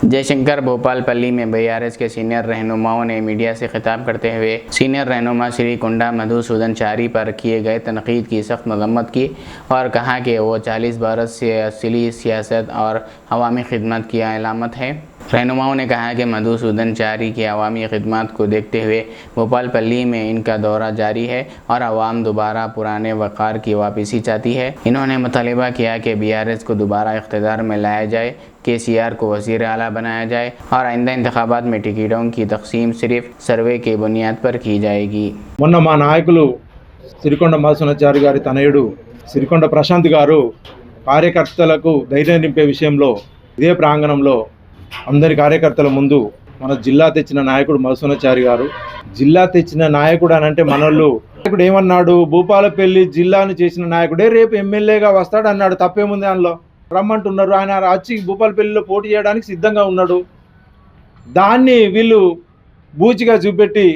जयशंकर भोपालपल्ली में बीआरएस के सीनियर रहनुमाओं ने मीडिया से खिताब करते हुए सीनियर रहनुमा श्री कुंडा मधुसूदन चारी पर किए गए तनकीद की सख्त मजम्मत की और कहा कि वो 40 बरस से असली सियासत और अवामी खिदमत की अलामत है। रहनुमाओं ने कहा कि मधुसूदन चारी की अवामी खिदमत को देखते हुए भोपालपल्ली में इनका दौरा जारी है और आवाम दोबारा पुराने वक़ार की वापसी चाहती है। इन्होंने मुतालिबा किया कि बीआरएस को दोबारा इख्तिदार में लाया जाए, केसीआर को वज़ीर आला बनाया जाए और आइंदा इंतखाबात में टिकटों की तकसीम सिर्फ सर्वे की बुनियाद पर की जाएगी। మొన్న మా నాయకులు సిరికొండ మధుసూదనాచారి గారి తనయుడు సిరికొండ ప్రశాంత్ గారు కార్యకర్తలకు ధైర్యం నింపే విషయంలో ఇదే ప్రాంగణంలో అందరి కార్యకర్తల ముందు మన జిల్లా తెచ్చిన నాయకుడు మధుసూదనాచారి గారు, జిల్లా తెచ్చిన నాయకుడు అని అంటే మనోళ్ళు నాయకుడు ఏమన్నాడు, భూపాలపల్లి జిల్లాను చేసిన నాయకుడే రేపు ఎమ్మెల్యేగా వస్తాడు అన్నాడు. తప్పేముంది దానిలో? రమ్మంటున్నారు, ఆయన వచ్చి భూపాలపల్లిలో పోటీ చేయడానికి సిద్ధంగా ఉన్నాడు. దాన్ని వీళ్ళు బూచిగా చూపెట్టి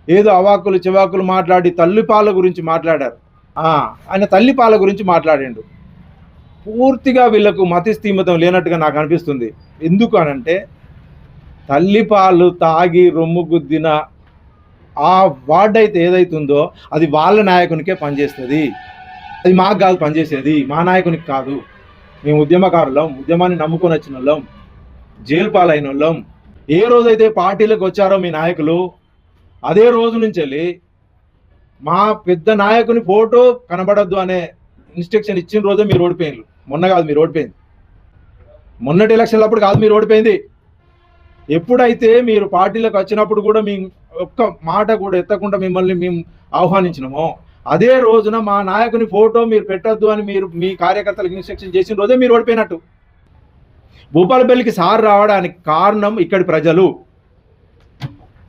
ఏదో అవాకులు చివాకులు మాట్లాడి తల్లిపాల గురించి మాట్లాడారు. ఆయన తల్లిపాల గురించి మాట్లాడిండు. పూర్తిగా వీళ్ళకు మతిస్థీమితం లేనట్టుగా నాకు అనిపిస్తుంది. ఎందుకు అనంటే తల్లిపాలు తాగి రొమ్ము గుద్దిన ఆ వార్డ్ అయితే ఏదైతుందో అది వాళ్ళ నాయకునికే పనిచేస్తుంది. అది మాకు కాదు పనిచేసేది, మా నాయకునికి కాదు. మేము ఉద్యమకారులం, ఉద్యమాన్ని నమ్ముకొని వచ్చిన వాళ్ళం, జైలు పాలైన వాళ్ళం. ఏ రోజైతే పార్టీలకు వచ్చారో మీ నాయకులు, అదే రోజు నుంచి వెళ్ళి మా పెద్ద నాయకుని ఫోటో కనబడద్దు అనే ఇన్స్ట్రక్షన్ ఇచ్చిన రోజే మీరు ఓడిపోయింది. మొన్న కాదు మీరు ఓడిపోయింది, మొన్నటి ఎలక్షన్లు అప్పుడు కాదు మీరు ఓడిపోయింది. ఎప్పుడైతే మీరు పార్టీలకు వచ్చినప్పుడు కూడా మీ ఒక్క మాట కూడా ఎత్తకుండా మిమ్మల్ని మేము ఆహ్వానించినామో అదే రోజున మా నాయకుని ఫోటో మీరు పెట్టద్దు అని మీరు మీ కార్యకర్తలకు ఇన్స్ట్రక్షన్ చేసిన రోజే మీరు ఓడిపోయినట్టు. భూపాలపల్లికి సార్ రావడానికి కారణం ఇక్కడి ప్రజలు.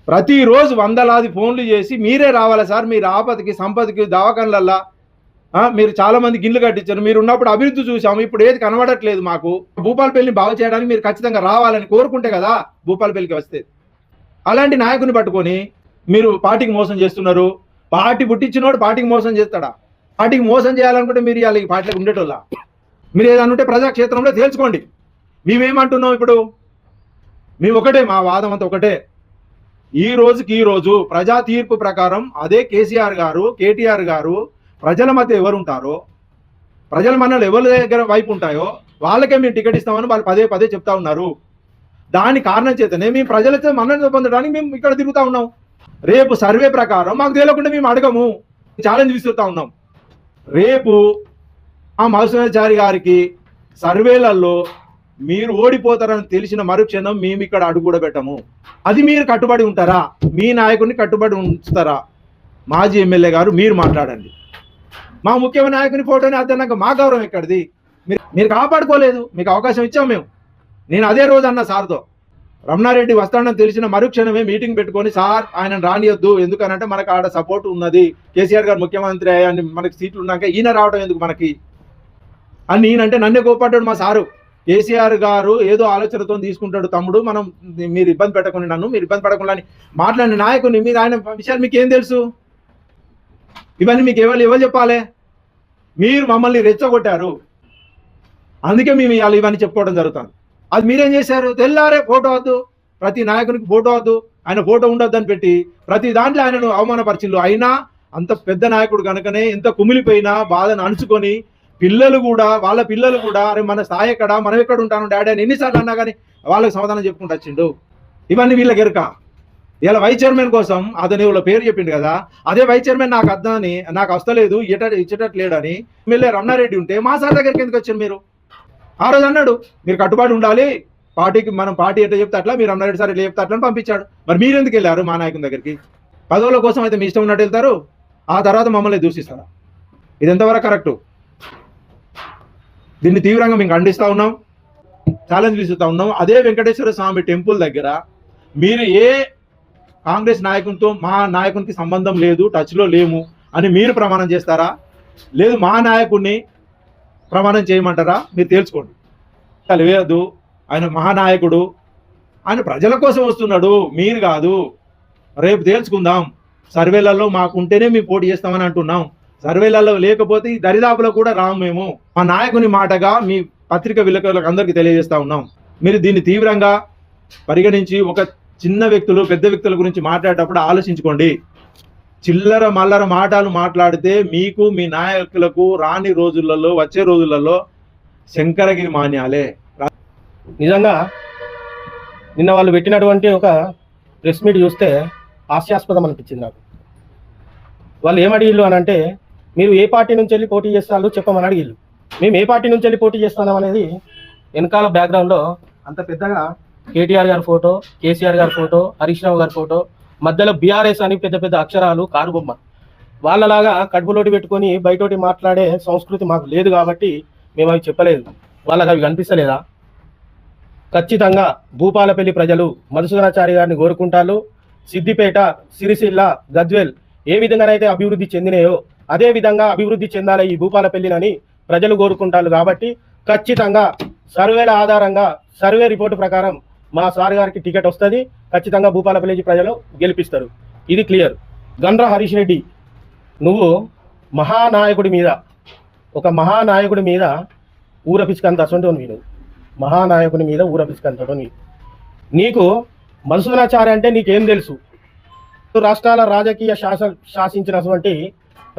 ప్రతిరోజు వందలాది ఫోన్లు చేసి మీరే రావాలి సార్, మీరు ఆపదకి సంపదకి దవాఖానలల్లా మీరు చాలామంది గిళ్ళు కట్టించారు, మీరు ఉన్నప్పుడు అభివృద్ధి చూసాము, ఇప్పుడు ఏది కనబడట్లేదు మాకు, భూపాలపల్లిని బాగు చేయడానికి మీరు ఖచ్చితంగా రావాలని కోరుకుంటే కదా భూపాలపల్లికి వస్తే. అలాంటి నాయకుని పట్టుకొని మీరు పార్టీకి మోసం చేస్తున్నారు. పార్టీ పుట్టించినోడు పార్టీకి మోసం చేస్తాడా? పార్టీకి మోసం చేయాలనుకుంటే మీరు ఇవాళ ఈ పార్టీలకు ఉండేటోళ్ళ. మీరు ఏదైనా ఉంటే ప్రజాక్షేత్రంలో తేల్చుకోండి. మేమేమంటున్నాం ఇప్పుడు? మేము ఒకటే, మా వాదం అంతా ఒకటే. ఈ రోజు ప్రజా తీర్పు ప్రకారం అదే కేసీఆర్ గారు, కేటీఆర్ గారు ప్రజల మధ్య ఎవరు ఉంటారో, ప్రజల మనలు ఎవరి దగ్గర వైపు ఉంటాయో వాళ్ళకే మేము టికెట్ ఇస్తామని వాళ్ళు పదే పదే చెప్తా ఉన్నారు. దాని కారణం చేతనే మేము ప్రజలతో మన్నన పొందడానికి మేము ఇక్కడ తిరుగుతూ ఉన్నాం. రేపు సర్వే ప్రకారం మాకు తెలియకుండా మేము అడగము, ఛాలెంజ్ విసురుతూ ఉన్నాం. రేపు ఆ మధుసూదనాచారి గారికి సర్వేలలో మీరు ఓడిపోతారని తెలిసిన మరుక్షణం మేము ఇక్కడ అడుగు కూడా పెట్టము. అది మీరు కట్టుబడి ఉంటారా? మీ నాయకుడిని కట్టుబడి ఉంచుతారా? మాజీ ఎమ్మెల్యే గారు మీరు మాట్లాడండి. మా ముఖ్యమైన నాయకుని ఫోటోని అద్దన్నాక మా గౌరవం ఎక్కడిది? మీరు కాపాడుకోలేదు, మీకు అవకాశం ఇచ్చాం మేము. నేను అదే రోజు అన్న సార్తో, రమణారెడ్డి వస్తాడని తెలిసిన మరుక్షణమే మీటింగ్ పెట్టుకొని సార్ ఆయన రానియొద్దు, ఎందుకనంటే మనకు ఆడ సపోర్ట్ ఉన్నది, కేసీఆర్ గారు ముఖ్యమంత్రి అయ్యాన్ని మనకి సీట్లు ఉన్నాక ఈయన రావడం ఎందుకు మనకి అని నేనంటే నన్నే కోపడ్డాడు మా సారు. కేసీఆర్ గారు ఏదో ఆలోచనతో తీసుకుంటాడు తమ్ముడు, మనం మీరు ఇబ్బంది పెట్టకుండా, నన్ను మీరు ఇబ్బంది పడకుండా అని మాట్లాడిన నాయకుని మీరు ఆయన విషయాలు మీకు ఏం తెలుసు? ఇవన్నీ మీకు ఎవరు చెప్పాలి? మీరు మమ్మల్ని రెచ్చగొట్టారు, అందుకే మేము ఇవాళ ఇవన్నీ చెప్పుకోవడం జరుగుతుంది. అది మీరేం చేశారు? తెల్లారే ఫోటో వద్దు, ప్రతి నాయకునికి ఫోటో వద్దు, ఆయన ఫోటో ఉండొద్దు అని పెట్టి ప్రతి దాంట్లో ఆయనను అవమానపరిచిండు. అయినా అంత పెద్ద నాయకుడు కనుకనే ఎంత కుమిలిపోయినా బాధను అణుచుకొని పిల్లలు కూడా, వాళ్ళ పిల్లలు కూడా అరే మన స్థాయి ఎక్కడ, మనం ఎక్కడ ఉంటాను డాడీ అని ఎన్నిసార్లు అన్నా కానీ వాళ్ళకి సమాధానం చెప్పుకుంటూ వచ్చిండు. ఇవన్నీ వీళ్ళకి ఎరుక. ఇలా వైస్ చైర్మన్ కోసం అతని వాళ్ళ పేరు చెప్పిండు కదా, అదే వైస్ చైర్మన్ నాకు అద్దని, నాకు వస్తలేదు, ఇచ్చేటట్లేడు అని ఎమ్మెల్యే రమణారెడ్డి ఉంటే మా సార్ దగ్గరికి ఎందుకు వచ్చారు మీరు? ఆ రోజు అన్నాడు మీరు కట్టుబాటు ఉండాలి పార్టీకి, మనం పార్టీ ఎట్లా చెప్తే అట్లా, మీరు రమణారెడ్డి సార్ ఎట్లా చెప్తే అట్లా అని పంపించాడు. మరి మీరు ఎందుకు వెళ్ళారు మా నాయకుని దగ్గరికి? పదవుల కోసం అయితే మీ ఇష్టం ఉన్నట్టు వెళ్తారు, ఆ తర్వాత మమ్మల్ని దూషిస్తారా? ఇది ఎంతవరకు కరెక్టు? దీన్ని తీవ్రంగా మేము ఖండిస్తూ ఉన్నాం, ఛాలెంజ్ విసురుతూ ఉన్నాం. అదే వెంకటేశ్వర స్వామి టెంపుల్ దగ్గర మీరు ఏ కాంగ్రెస్ నాయకునితో మా నాయకునికి సంబంధం లేదు, టచ్లో లేము అని మీరు ప్రమాణం చేస్తారా? లేదు మా నాయకుడిని ప్రమాణం చేయమంటారా? మీరు తేల్చుకోండి. లేదు, ఆయన మహానాయకుడు, ఆయన ప్రజల కోసం వస్తున్నాడు, మీరు కాదు. రేపు తేల్చుకుందాం. సర్వేలలో మాకుంటేనే మేము పోటీ చేస్తామని అంటున్నాం. సర్వేలలో లేకపోతే ఈ దరిదాపులో కూడా రాము మేము. మా నాయకుని మాటగా మీ పత్రిక విలేకరులకు అందరికీ తెలియజేస్తా ఉన్నాం. మీరు దీన్ని తీవ్రంగా పరిగణించి ఒక చిన్న వ్యక్తులు పెద్ద వ్యక్తుల గురించి మాట్లాడేటప్పుడు ఆలోచించుకోండి. చిల్లర మల్లర మాటలు మాట్లాడితే మీకు మీ నాయకులకు రాని రోజులలో వచ్చే రోజులలో శంకరగిరి మాన్యాలే. నిజంగా నిన్న వాళ్ళు పెట్టినటువంటి ఒక ప్రెస్ మీట్ చూస్తే హాస్యాస్పదం అనిపించింది నాకు. వాళ్ళు ఏమడిగిళ్ళు అని అంటే, మీరు ఏ పార్టీ నుంచి వెళ్ళి పోటీ చేస్తారో చెప్పమని అడిగిళ్ళు. మేము ఏ పార్టీ నుంచి వెళ్ళి పోటీ చేస్తున్నాం అనేది వెనకాల బ్యాక్గ్రౌండ్లో అంత పెద్దగా కేటీఆర్ గారి ఫోటో, కేసీఆర్ గారి ఫోటో, హరీష్ రావు గారి ఫోటో, మధ్యలో బీఆర్ఎస్ అని పెద్ద పెద్ద అక్షరాలు, కారు బొమ్మ. వాళ్ళలాగా కడుపులోటి పెట్టుకొని బయటోటి మాట్లాడే సంస్కృతి మాకు లేదు కాబట్టి మేము అవి చెప్పలేదు. వాళ్ళకి అవి కనిపిస్తలేదా? ఖచ్చితంగా భూపాలపల్లి ప్రజలు మధుసూదనాచారి గారిని కోరుకుంటారు. సిద్దిపేట, సిరిసిల్ల, గజ్వేల్ ఏ విధంగానైతే అభివృద్ధి చెందినాయో అదే విధంగా అభివృద్ధి చెందాలి ఈ భూపాలపల్లినని ప్రజలు కోరుకుంటారు. కాబట్టి ఖచ్చితంగా సర్వేల ఆధారంగా, సర్వే రిపోర్టు ప్రకారం మా సార్ గారికి టికెట్ వస్తుంది. ఖచ్చితంగా భూపాలపల్లి ప్రజలు గెలిపిస్తారు. ఇది క్లియర్. గండ్ర హరీష్ రెడ్డి, నువ్వు మహానాయకుడి మీద, ఒక మహానాయకుడి మీద ఊరపిసుకంత అసంటోని మీరు, మహానాయకుని మీద ఊరపిసుకంతటో నీకు మధుసూదనాచార్య అంటే నీకేం తెలుసు? రాష్ట్రాల రాజకీయ శాసించినటువంటి,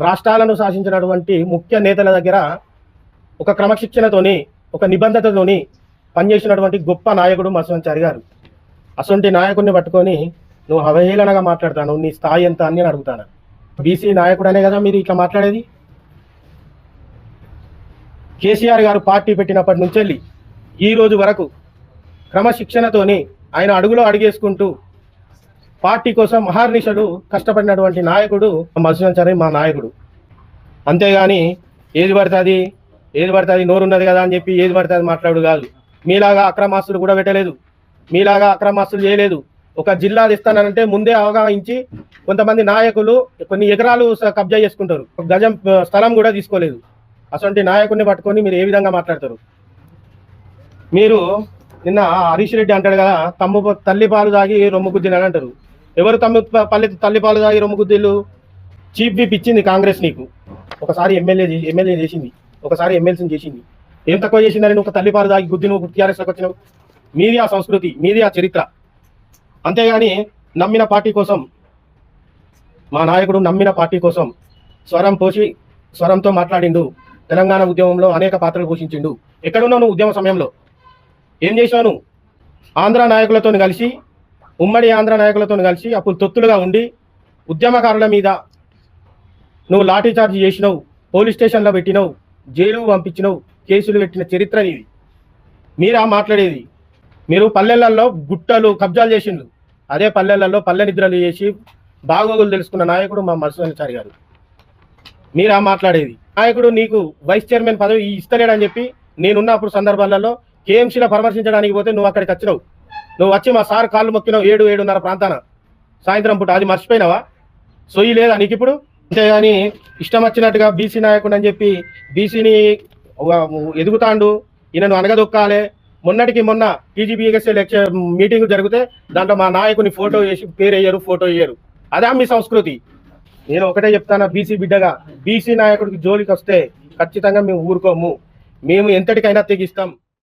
రాష్ట్రాలను శాసించినటువంటి ముఖ్య నేతల దగ్గర ఒక క్రమశిక్షణతోని, ఒక నిబంధతతోని పనిచేసినటువంటి గొప్ప నాయకుడు మధుసూదనాచారి గారు. అసొంటి నాయకుడిని పట్టుకొని నువ్వు అవహేళనగా మాట్లాడతాను. నీ స్థాయి ఎంత అని నేను అడుగుతాను. బీసీ నాయకుడు అనే కదా మీరు ఇట్లా మాట్లాడేది? కేసీఆర్ గారు పార్టీ పెట్టినప్పటి నుంచి వెళ్ళి ఈ రోజు వరకు క్రమశిక్షణతోని ఆయన అడుగులో అడుగేసుకుంటూ పార్టీ కోసం అహర్నిశలు కష్టపడినటువంటి నాయకుడు మధుసూదనాచారి, మా నాయకుడు. అంతేగాని ఏది పడుతుంది నోరున్నది కదా అని చెప్పి ఏది పడుతుంది మాట్లాడు కాదు. మీలాగా అక్రమాస్తులు కూడా పెట్టలేదు, మీలాగా అక్రమాస్తులు చేయలేదు. ఒక జిల్లా ఇస్తానంటే ముందే అవగాహించి కొంతమంది నాయకులు కొన్ని ఎకరాలు కబ్జా చేసుకుంటారు, గజం స్థలం కూడా తీసుకోలేదు. అసలు నాయకుడిని పట్టుకొని మీరు ఏ విధంగా మాట్లాడతారు? మీరు నిన్న హరీష్ రెడ్డి అంటాడు కదా, తల్లి పాలు తాగి రొమ్ము గుద్దినాడు అంటారు. ఎవరు తల్లి పాలు తాగి రొమ్ము గుద్దిళ్ళు? చీఫ్ విప్ ఇచ్చింది కాంగ్రెస్ నీకు. ఒకసారి ఎమ్మెల్యే చేసింది, ఒకసారి ఎమ్మెల్సీని చేసింది. ఏం తక్కువ చేసిందని నువ్వు తల్లి పాలు తాగి గుద్ది నువ్వు టీఆర్ఎస్లోకి వచ్చినావు? మీది ఆ సంస్కృతి, మీది ఆ చరిత్ర. అంతేగాని నమ్మిన పార్టీ కోసం, మా నాయకుడు నమ్మిన పార్టీ కోసం స్వరంతో మాట్లాడిండు. తెలంగాణ ఉద్యమంలో అనేక పాత్రలు పోషించిండు. ఎక్కడున్నావు నువ్వు? ఉద్యమ సమయంలో ఏం చేసినావు నువ్వు? ఆంధ్ర నాయకులతో కలిసి, ఉమ్మడి ఆంధ్ర నాయకులతో కలిసి అప్పుడు తొత్తులుగా ఉండి ఉద్యమకారుల మీద నువ్వు లాఠీ చార్జ్ చేసినావు, పోలీస్ స్టేషన్లో పెట్టినావు, జైలు పంపించినావు, కేసులు పెట్టిన చరిత్ర నీది. మీరా మాట్లాడేది? మీరు పల్లెలలో గుట్టలు కబ్జాలు చేసిండు, అదే పల్లెలలో పల్లె నిద్రలు చేసి బాగోగులు తెలుసుకున్న నాయకుడు మా మధుసూదనాచారి గారు. మీరా మాట్లాడేది? నాయకుడు నీకు వైస్ చైర్మన్ పదవి ఇస్తలేడని చెప్పి నేనున్నప్పుడు సందర్భాలలో కేఎంసీలో పరామర్శించడానికి పోతే నువ్వు అక్కడికి వచ్చినావు. నువ్వు వచ్చి మా సార్ కాళ్ళు మొక్కినావు 7-7:30 ప్రాంతాన సాయంత్రం పూట. అది మర్చిపోయినావా? సొయ్యి లేదా నీకు ఇప్పుడు? అంతేగాని ఇష్టం వచ్చినట్టుగా బీసీ నాయకుడు అని చెప్పి బీసీని ఎదుగుతాండు, ఈయనను అనగదొక్కాలి. మొన్నటికి మొన్న టీజీపీఎస్సీ లెక్చర్ మీటింగ్ జరిగితే దాంట్లో మా నాయకుని ఫోటో వేసి పేరు వేయరు, ఫోటో వేయరు. అదా మీ సంస్కృతి? నేను ఒకటే చెప్తాను, బీసీ బిడ్డగా, బీసీ నాయకుడికి జోలికి వస్తే ఖచ్చితంగా మేము ఊరుకోము. మేము ఎంతటికైనా తెగిస్తాం.